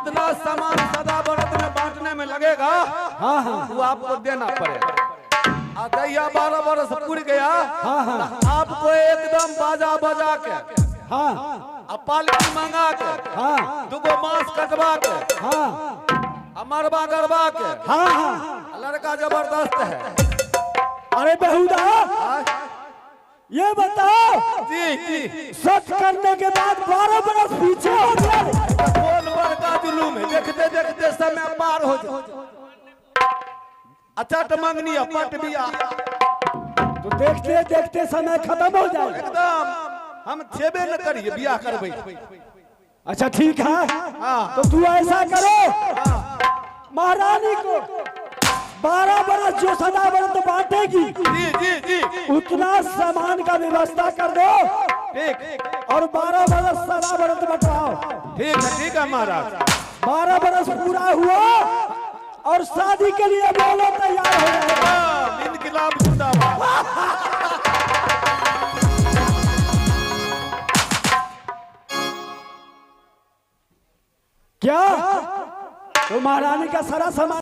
जितना सामान सदा बरत में बांटने में लगेगा, हाँ हाँ वो आपको देना पड़ेगा। दैया 12 बरस पूरी गया, हाँ हाँ आपको एकदम बाजा बजा के, हाँ पालकी मंगा के, हाँ दुगो मांस कटवा के, हाँ मरबा गरबा के, हाँ हाँ। लड़का जबरदस्त है। अरे बेहुदा, ये बताओ जी जी, सच करने के बाद 12 बरस पीछे हो गया। कौन बड़का जुलूम है, देखते देखते समय पार हो जाए। अचट मंगनी पट बिया, तो देखते देखते समय खत्म हो जाए। एकदम हम छेबे न करिए, बिया करबे। अच्छा ठीक है, हाँ तो तू ऐसा करो, महारानी को 12 बरस जो सदा बरस तो बांटेगी, जी जी जी, उतना सामान का व्यवस्था कर दो, ठीक, और 12 बरस सदा बरस बटाओ। ठीक है महाराज। 12 बरस पूरा हुआ और शादी के लिए बोलो तैयार हो जाएगा। इनकलाब जिंदाबाद। क्या तो महारानी का सारा सामान